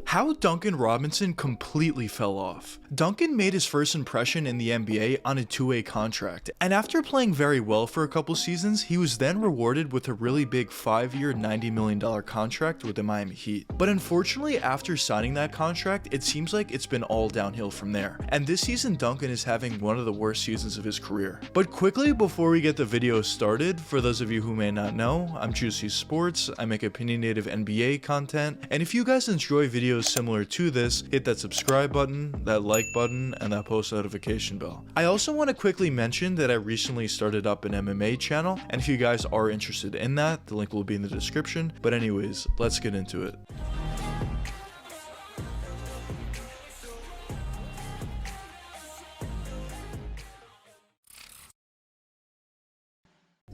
How Duncan Robinson completely fell off. Duncan made his first impression in the NBA on a two-way contract, and after playing very well for a couple seasons, he was then rewarded with a really big 5-year $90 million contract with the Miami Heat. But unfortunately, after signing that contract, it seems like it's been all downhill from there, and this season Duncan is having one of the worst seasons of his career. But quickly before we get the video started, for those of you who may not know, I'm Juicy Sports, I make opinionative NBA content, and if you guys enjoy videos similar to this, hit that subscribe button, that like button, and that post notification bell. I also want to quickly mention that I recently started up an MMA channel, and if you guys are interested in that, the link will be in the description. But anyways, let's get into it.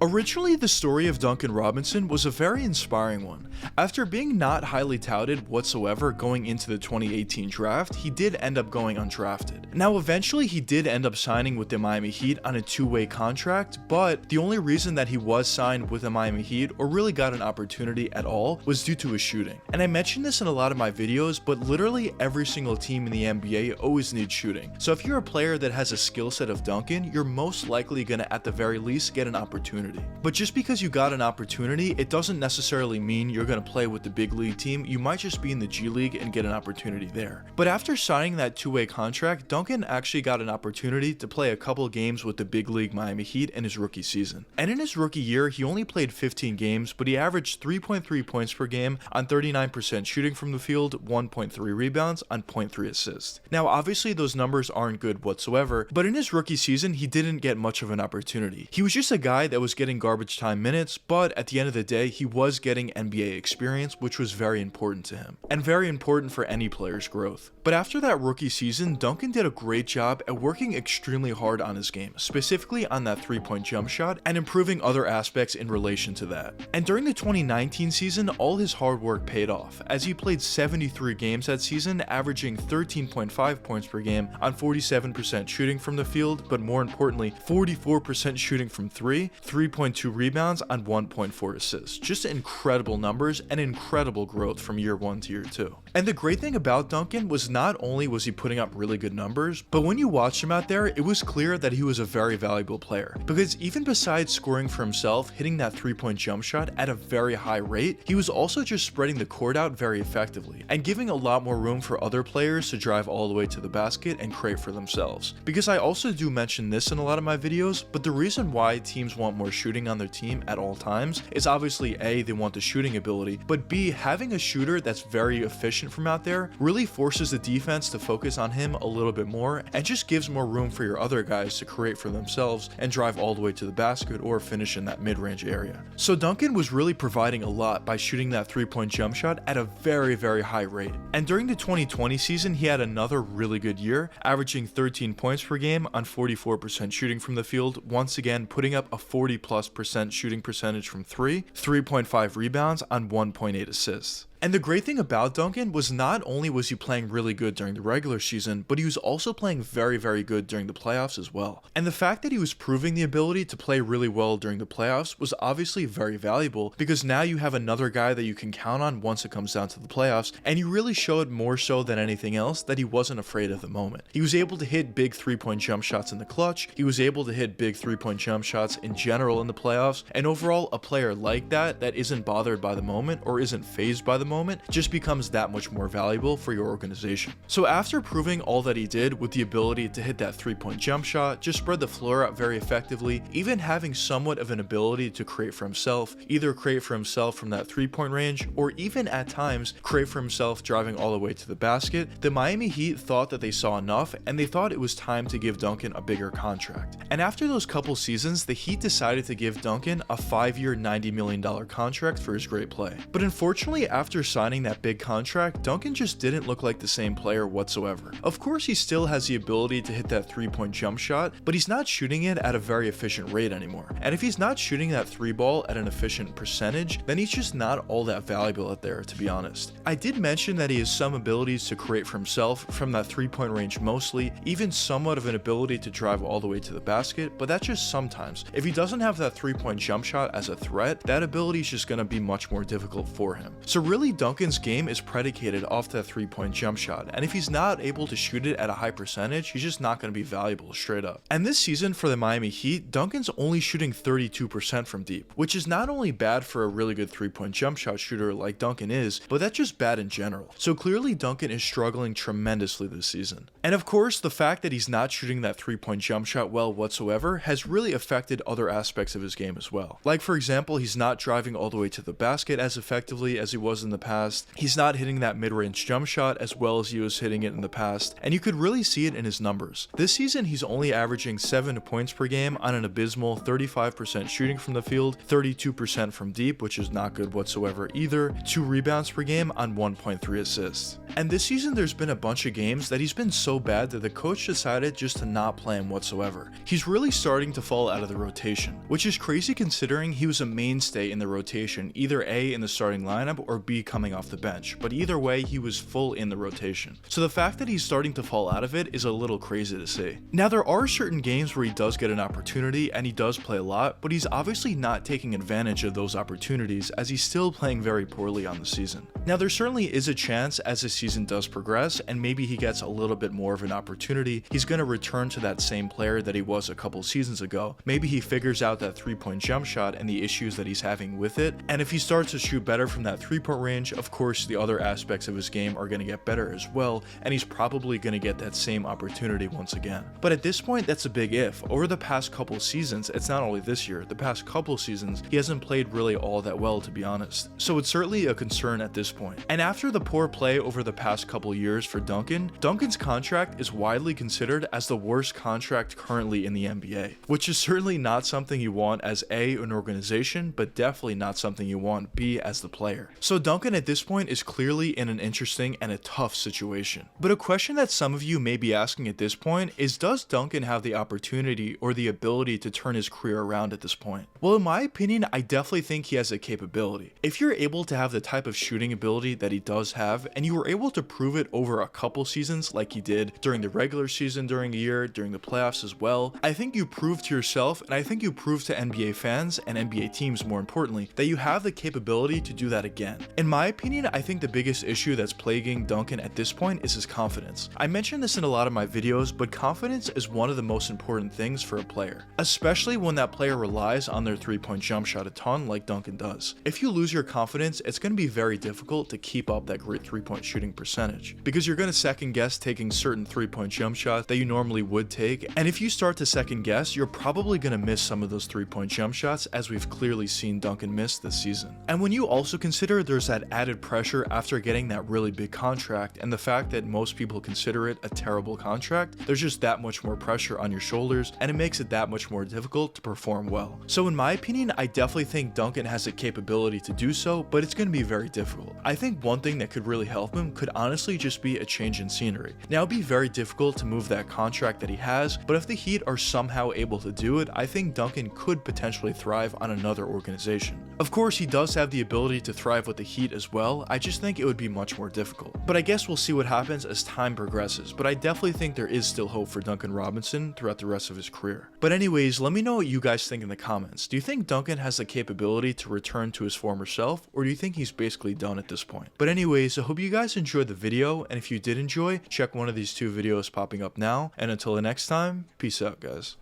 Originally, the story of Duncan Robinson was a very inspiring one. After being not highly touted whatsoever going into the 2018 draft, he did end up going undrafted. Now, eventually he did end up signing with the Miami Heat on a two-way contract, but the only reason that he was signed with the Miami Heat or really got an opportunity at all was due to his shooting. And I mentioned this in a lot of my videos, but literally every single team in the NBA always needs shooting. So if you're a player that has a skill set of Duncan, you're most likely gonna at the very least get an opportunity. But just because you got an opportunity, it doesn't necessarily mean you're going to play with the big league team. You might just be in the G League and get an opportunity there. But after signing that two-way contract, Duncan actually got an opportunity to play a couple games with the big league Miami Heat in his rookie season. And in his rookie year, he only played 15 games, but he averaged 3.3 points per game on 39% shooting from the field, 1.3 rebounds on 0.3 assists. Now, obviously those numbers aren't good whatsoever, but in his rookie season, he didn't get much of an opportunity. He was just a guy that was getting garbage time minutes, but at the end of the day, he was getting NBA experience, which was very important to him, and very important for any player's growth. But after that rookie season, Duncan did a great job at working extremely hard on his game, specifically on that three-point jump shot, and improving other aspects in relation to that. And during the 2019 season, all his hard work paid off, as he played 73 games that season, averaging 13.5 points per game on 47% shooting from the field, but more importantly, 44% shooting from three, 3.2 rebounds on 1.4 assists. Just incredible numbers and incredible growth from year 1 to year 2. And the great thing about Duncan was not only was he putting up really good numbers, but when you watched him out there, it was clear that he was a very valuable player. Because even besides scoring for himself, hitting that three-point jump shot at a very high rate, he was also just spreading the court out very effectively and giving a lot more room for other players to drive all the way to the basket and create for themselves. Because I also do mention this in a lot of my videos, but the reason why teams want more shooting on their team at all times is obviously A, they want the shooting ability, but B, having a shooter that's very efficient from out there really forces the defense to focus on him a little bit more and just gives more room for your other guys to create for themselves and drive all the way to the basket or finish in that mid-range area. So Duncan was really providing a lot by shooting that three-point jump shot at a very, very high rate. And during the 2020 season, he had another really good year, averaging 13 points per game on 44% shooting from the field, once again putting up a 40+% shooting percentage from three, 3.5 rebounds on 1.8 assists. And the great thing about Duncan was not only was he playing really good during the regular season, but he was also playing very, very good during the playoffs as well. And the fact that he was proving the ability to play really well during the playoffs was obviously very valuable, because now you have another guy that you can count on once it comes down to the playoffs, and he really showed more so than anything else that he wasn't afraid of the moment. He was able to hit big three-point jump shots in the clutch, he was able to hit big three-point jump shots in general in the playoffs, and overall a player like that isn't bothered by the moment or isn't fazed by the moment just becomes that much more valuable for your organization. So after proving all that he did with the ability to hit that three-point jump shot, just spread the floor out very effectively, even having somewhat of an ability to create for himself, either create for himself from that three-point range or even at times create for himself driving all the way to the basket, the Miami Heat thought that they saw enough and they thought it was time to give Duncan a bigger contract. And after those couple seasons, the Heat decided to give Duncan a 5-year $90 million contract for his great play. But unfortunately, after signing that big contract, Duncan just didn't look like the same player whatsoever. Of course, he still has the ability to hit that three-point jump shot, but he's not shooting it at a very efficient rate anymore. And if he's not shooting that three ball at an efficient percentage, then he's just not all that valuable out there, to be honest. I did mention that he has some abilities to create for himself from that three-point range mostly, even somewhat of an ability to drive all the way to the basket, but that's just sometimes. If he doesn't have that three-point jump shot as a threat, that ability is just going to be much more difficult for him. So really clearly Duncan's game is predicated off that 3-point jump shot, and if he's not able to shoot it at a high percentage, he's just not going to be valuable straight up. And this season for the Miami Heat, Duncan's only shooting 32% from deep, which is not only bad for a really good 3-point jump shot shooter like Duncan is, but that's just bad in general. So clearly Duncan is struggling tremendously this season. And of course, the fact that he's not shooting that 3-point jump shot well whatsoever has really affected other aspects of his game as well. Like for example, he's not driving all the way to the basket as effectively as he was in the past. He's not hitting that mid-range jump shot as well as he was hitting it in the past, and you could really see it in his numbers. This season, he's only averaging 7 points per game on an abysmal 35% shooting from the field, 32% from deep, which is not good whatsoever either, 2 rebounds per game on 1.3 assists. And this season, there's been a bunch of games that he's been so bad that the coach decided just to not play him whatsoever. He's really starting to fall out of the rotation, which is crazy considering he was a mainstay in the rotation, either A, in the starting lineup, or B, coming off the bench, but either way, he was full in the rotation. So the fact that he's starting to fall out of it is a little crazy to see. Now there are certain games where he does get an opportunity and he does play a lot, but he's obviously not taking advantage of those opportunities as he's still playing very poorly on the season. Now there certainly is a chance as the season does progress and maybe he gets a little bit more of an opportunity, he's going to return to that same player that he was a couple seasons ago. Maybe he figures out that 3-point jump shot and the issues that he's having with it, and if he starts to shoot better from that 3-point range, of course the other aspects of his game are going to get better as well, and he's probably going to get that same opportunity once again. But at this point, that's a big if. Over the past couple seasons, it's not only this year, the past couple seasons, he hasn't played really all that well, to be honest. So it's certainly a concern at this point. And after the poor play over the past couple years for Duncan, Duncan's contract is widely considered as the worst contract currently in the NBA, which is certainly not something you want as A, an organization, but definitely not something you want B, as the player. So Duncan at this point is clearly in an interesting and a tough situation. But a question that some of you may be asking at this point is, does Duncan have the opportunity or the ability to turn his career around at this point? Well, in my opinion, I definitely think he has a capability. If you're able to have the type of shooting ability that he does have, and you were able to prove it over a couple seasons like he did during the regular season, during the year, during the playoffs as well, I think you proved to yourself, and I think you proved to NBA fans and NBA teams more importantly, that you have the capability to do that again. In my opinion, I think the biggest issue that's plaguing Duncan at this point is his confidence. I mentioned this in a lot of my videos, but confidence is one of the most important things for a player, especially when that player relies on their 3-point jump shot a ton like Duncan does. If you lose your confidence, it's going to be very difficult to keep up that great 3-point shooting percentage, because you're going to second guess taking certain 3-point jump shots that you normally would take, and if you start to second guess, you're probably going to miss some of those 3-point jump shots, as we've clearly seen Duncan miss this season. And when you also consider there's that added pressure after getting that really big contract, and the fact that most people consider it a terrible contract, there's just that much more pressure on your shoulders, and it makes it that much more difficult to perform well. So in my opinion, I definitely think Duncan has the capability to do so, but it's going to be very difficult. I think one thing that could really help him could honestly just be a change in scenery. Now it'd be very difficult to move that contract that he has, but if the Heat are somehow able to do it, I think Duncan could potentially thrive on another organization. Of course, he does have the ability to thrive with the Heat as well, I just think it would be much more difficult. But I guess we'll see what happens as time progresses, but I definitely think there is still hope for Duncan Robinson throughout the rest of his career. But anyways, let me know what you guys think in the comments. Do you think Duncan has the capability to return to his former self, or do you think he's basically done at this point? But anyways, I hope you guys enjoyed the video, and if you did enjoy, check one of these 2 videos popping up now, and until the next time, peace out guys.